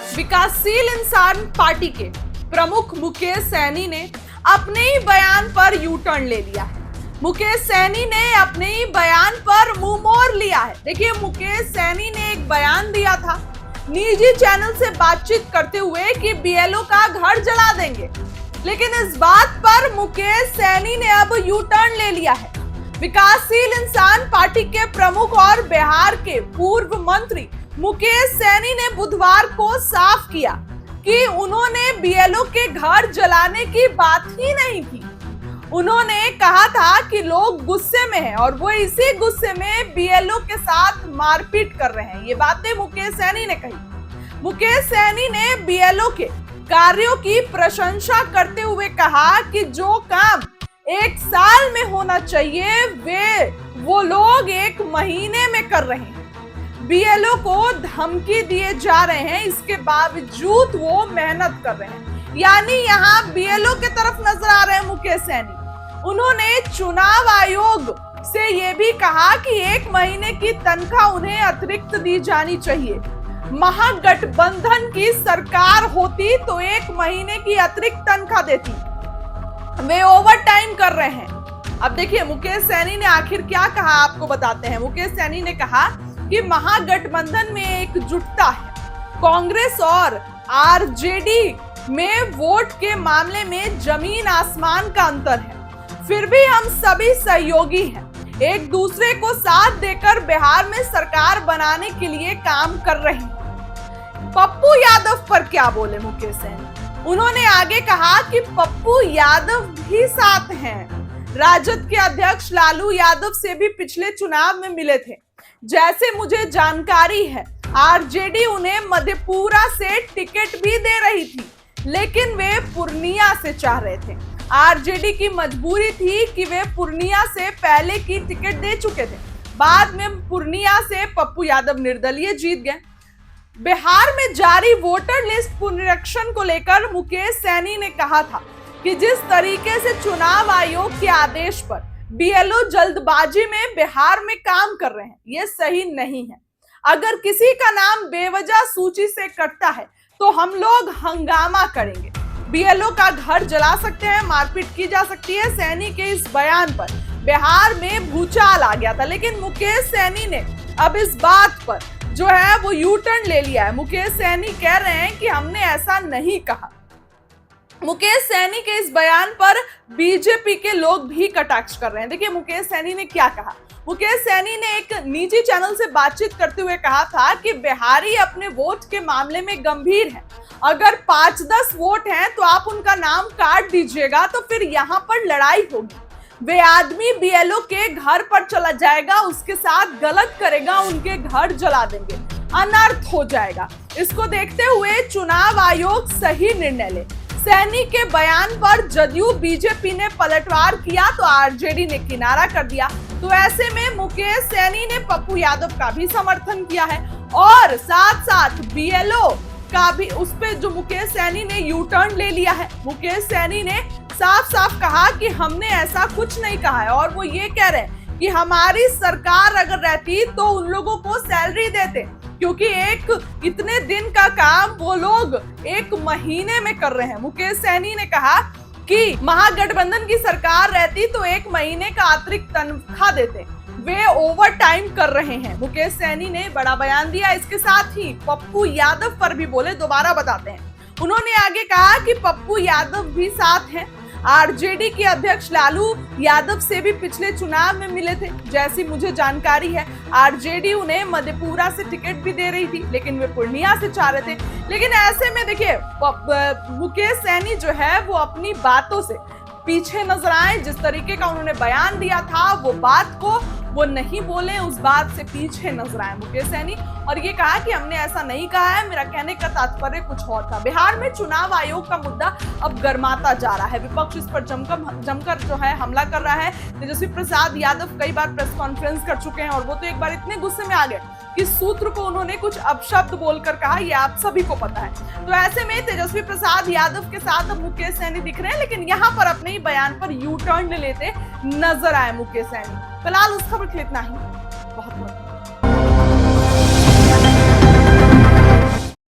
विकासशील इंसान पार्टी के प्रमुख मुकेश सैनी ने अपने ही बयान पर यू टर्न ले लिया है। मुकेश सैनी ने अपने ही बयान पर मुंह मोड़ लिया है। देखिए, मुकेश सैनी ने एक बयान दिया था निजी चैनल से बातचीत करते हुए कि बीएलओ का घर जला देंगे, लेकिन इस बात पर मुकेश सैनी ने अब यू टर्न ले लिया है। विकासशील इंसान पार्टी के प्रमुख और बिहार के पूर्व मंत्री मुकेश सैनी ने बुधवार को साफ किया कि उन्होंने बीएलओ के घर जलाने की बात ही नहीं की। उन्होंने कहा था कि लोग गुस्से में हैं और वो इसी गुस्से में बीएलओ के साथ मारपीट कर रहे हैं। ये बातें मुकेश सैनी ने कही। मुकेश सैनी ने बीएलओ के कार्यों की प्रशंसा करते हुए कहा कि जो काम 1 साल में होना चाहिए वो लोग 1 महीने में कर रहे हैं। बीएलओ को धमकी दिए जा रहे हैं, इसके बावजूद वो मेहनत कर रहे हैं। यानी यहाँ बीएलओ के तरफ नजर आ रहे हैं मुकेश सैनी। उन्होंने चुनाव आयोग से ये भी कहा कि 1 महीने की तनख्वाह उन्हें अतिरिक्त दी जानी चाहिए। महागठबंधन की सरकार होती तो 1 महीने की अतिरिक्त तनख्वाह देती। वे ओवर टाइम कर रहे हैं। अब देखिए, मुकेश सैनी ने आखिर क्या कहा आपको बताते हैं। मुकेश सैनी ने कहा कि महागठबंधन में एकजुटता है। कांग्रेस और आरजेडी में वोट के मामले में जमीन आसमान का अंतर है, फिर भी हम सभी सहयोगी हैं। एक दूसरे को साथ देकर बिहार में सरकार बनाने के लिए काम कर रहे हैं। पप्पू यादव पर क्या बोले मुकेश सैनी? उन्होंने आगे कहा कि पप्पू यादव भी साथ हैं। राजद के अध्यक्ष लालू यादव से भी पिछले चुनाव में मिले थे। जैसे मुझे जानकारी है, आरजेडी उन्हें मधेपुरा से टिकट भी दे रही थी, लेकिन वे पूर्णिया से चाह रहे थे। आरजेडी की मजबूरी थी कि वे पूर्णिया से पहले की टिकट दे चुके थे। बाद में पूर्णिया से पप्पू यादव निर्दलीय जीत गए। बिहार में जारी वोटर लिस्ट पुनरीक्षण को लेकर मुकेश सैनी ने कहा था कि जिस तरीके से चुनाव आयोग के आदेश पर बीएलओ जल्दबाजी में बिहार में काम कर रहे हैं, ये सही नहीं है। अगर किसी का नाम बेवजह सूची से कटता है तो हम लोग हंगामा करेंगे। बीएलओ का घर जला सकते हैं, मारपीट की जा सकती है। सैनी के इस बयान पर बिहार में भूचाल आ गया था, लेकिन मुकेश सैनी ने अब इस बात पर जो है वो यू टर्न ले लिया है। मुकेश सैनी कह रहे हैं कि हमने ऐसा नहीं कहा। मुकेश सैनी के इस बयान पर बीजेपी के लोग भी कटाक्ष कर रहे हैं। देखिए, मुकेश सैनी ने क्या कहा। मुकेश सैनी ने एक निजी चैनल से बातचीत करते हुए कहा था कि बिहारी अपने वोट के मामले में गंभीर हैं। अगर 5-10 वोट हैं तो आप उनका नाम काट दीजिएगा, तो फिर यहाँ पर लड़ाई होगी। वे आदमी बीएलओ के घर पर चला जाएगा, उसके साथ गलत करेगा, उनके घर जला देंगे, अनर्थ हो जाएगा। इसको देखते हुए चुनाव आयोग सही निर्णय ले। सैनी के बयान पर जदयू बीजेपी ने पलटवार किया तो आरजेडी ने किनारा कर दिया। तो ऐसे में मुकेश सैनी ने पप्पू यादव का भी समर्थन किया है और साथ साथ बीएलओ का भी, उस पे जो मुकेश सैनी ने यू टर्न ले लिया है। मुकेश सैनी ने साफ साफ कहा कि हमने ऐसा कुछ नहीं कहा है और वो ये कह रहे हैं कि हमारी सरकार अगर रहती तो उन लोगों को सैलरी देते, क्योंकि एक इतने दिन का काम वो लोग 1 महीने में कर रहे हैं। मुकेश सैनी ने कहा कि महागठबंधन की सरकार रहती तो 1 महीने का अतिरिक्त तनख्वाह देते। वे ओवर टाइम कर रहे हैं। मुकेश सैनी ने बड़ा बयान दिया। इसके साथ ही पप्पू यादव पर भी बोले, दोबारा बताते हैं। उन्होंने आगे कहा कि पप्पू यादव भी साथ हैं। आरजेडी के अध्यक्ष लालू यादव से भी पिछले चुनाव में मिले थे। जैसी मुझे जानकारी है, आरजेडी उन्हें मधेपुरा से टिकट भी दे रही थी, लेकिन वे पूर्णिया से चाह रहे थे। लेकिन ऐसे में देखिए, मुकेश सैनी जो है वो अपनी बातों से पीछे नजर आए। जिस तरीके का उन्होंने बयान दिया था, वो बात को वो नहीं बोले, उस बात से पीछे नजर आए मुकेश सैनी और ये कहा कि हमने ऐसा नहीं कहा है, मेरा कहने का तात्पर्य कुछ और था। बिहार में चुनाव आयोग का मुद्दा अब गर्माता जा रहा है। विपक्ष इस पर जमकर जो है हमला कर रहा है। तेजस्वी प्रसाद यादव कई बार प्रेस कॉन्फ्रेंस कर चुके हैं और वो तो एक बार इतने गुस्से में आ गए कि सूत्र को उन्होंने कुछ अपशब्द बोलकर कहा, ये आप सभी को पता है। तो ऐसे में तेजस्वी प्रसाद यादव के साथ अब मुकेश सैनी दिख रहे हैं, लेकिन यहाँ पर अपने ही बयान पर यू टर्न लेते नजर आए मुकेश सैनी। फिलहाल उस खबर के लिए इतना ही। बहुत